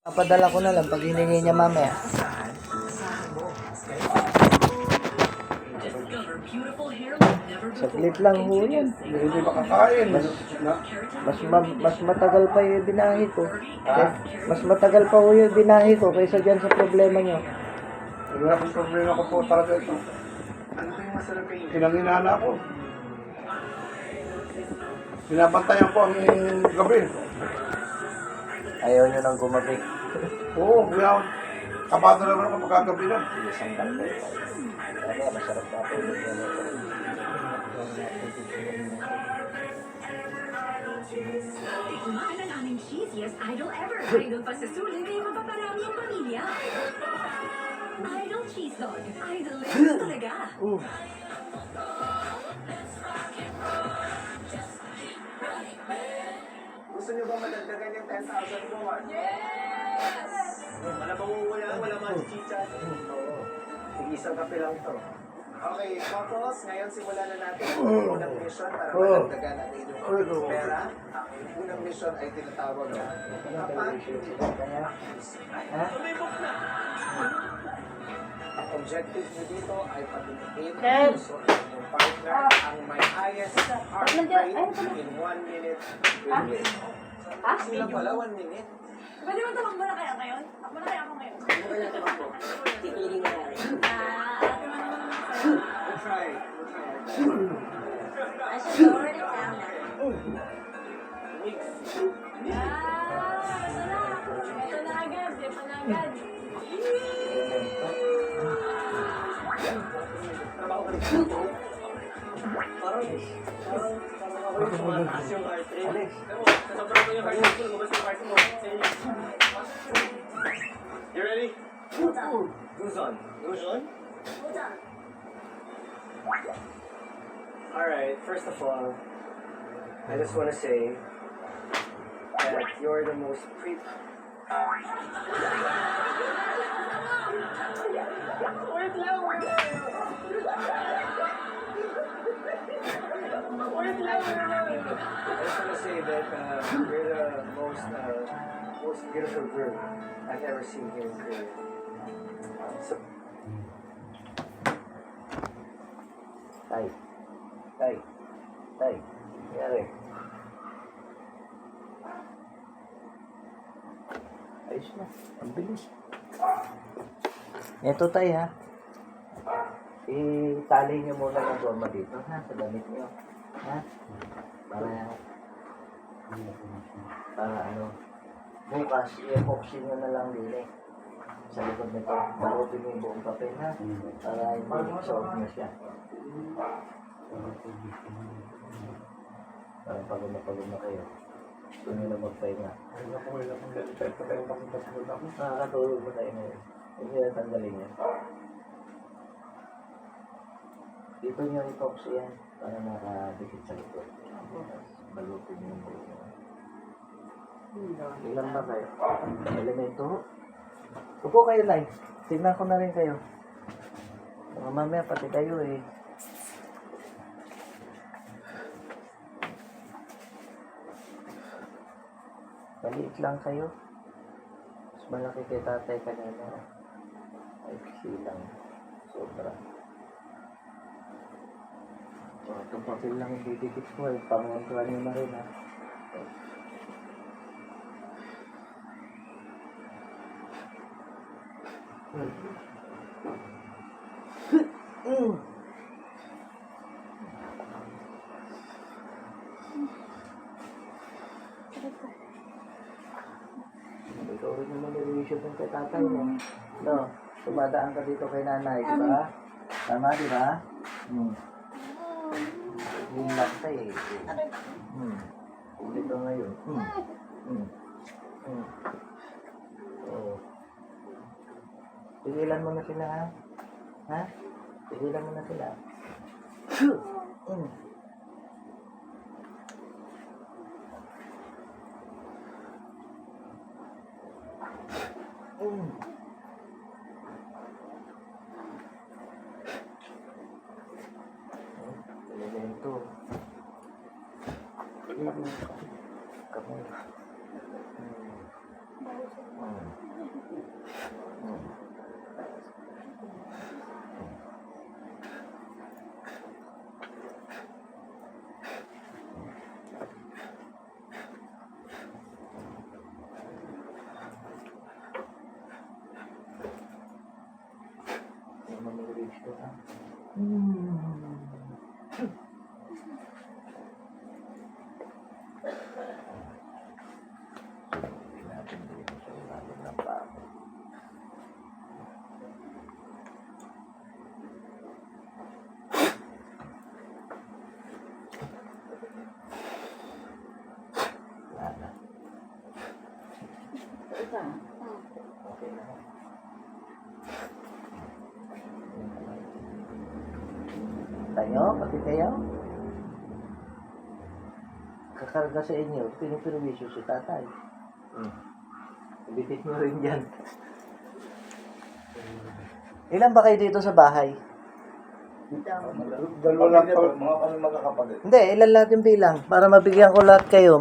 Papadala ko na lang pag hiningi niya mamaya. Saglit lang ho yan. Hindi makakain. Mas matagal pa yung binahe ko. Mas matagal pa ho yung binahe ko kaysa dyan sa problema nyo. Wala akong problema ko po talaga ito. Pinanginana ko. Pinabantayan ko ang gabi. Ayaw nyo nang gumabi. Oo, kabado naman ako magkagabi na. Isang dalay. Kaya masarap na po yung Tikmaan ang aming cheesiest idol ever. Idol pa sa sulit kaya mapaparami ang pamilya. Idol cheese dog. Idol lang talaga. Gusto niyo ba madagdagan yung 10,000 ko? Yes! Wala mawawala, wala mga chicha. Oo. Sige, isang kape lang to. Okay, Couples, ngayon simulan na natin ang unang mission para madagdagan ang inyong pera. Ang unang mission ay tinatawag na kapag umibok na. Ang objective nyo dito ay patutukin ang gusto ng inyong partner ang may highest heart rate in 1 minute will win. Sila pala, 1 minute. Pwede mo tumakbo na kaya ngayon? Takbo na kaya ako ngayon? Ano kaya tumakbo? Titigil na rin. We'll try. I should lower it down now. Mix. Ito na agad. Ito na agad. Parang ako yung tumataas yung heart rate. Sobrang ko yung heart rate ko, lumabas yung heart mo. You ready? Guzon. Guzon? Alright, first of all, I just want to say that you're the most Wait lang, wait lang. I just want to say that you're the most beautiful girl I've ever seen here in Korea. So, Tay. Tay. Tay. Nangyari. Ayos na. Ang bilis. Ito tay ha. Itali nyo muna ng goma dito ha. Sa damit nyo. Ha? Para ano. Bukas, i-epoxy nyo na lang din eh. Sa likod nito. Marupin yung buong papel ha. Para hindi solve nyo siya. Para pagod na kayo. Gusto nyo na magpahinga. Nakakatulog mo tayo ngayon. Hindi na tanggalin yan. Dito nyo epoxy yan para nakadikit sa likod. Balutin nyo yung buong. Ilan ba kayo? Elemento. Upo kayo, Lai. Tignan ko na rin kayo. Mamaya pati kayo eh. Maliit lang kayo. Mas malaki kay tatay kanina. Ay, silang. Sobra. So, itong papel lang yung didikit ko eh. Pangangkuhan nyo na rin ha. Ikaw rin naman nire-issue kung kay tatay mo. No, tumadaan ka dito kay nanay, di ba? Tama, di ba? Yung laktay eh. Ulit ka ngayon. Oo. Tigilan mo na sila ha? Ha? Tigilan mo na sila. Elemento. Kamay. Okay na. Tayo, pati kayo. Kakarga sa inyo, pinipirwisyo si tatay. Ibitit mo rin yan. Ilan ba kayo dito sa bahay? Dalawa lang po, mga kami magkakapatid. Hindi, ilan lahat yung bilang. Para mabigyan ko lahat kayo.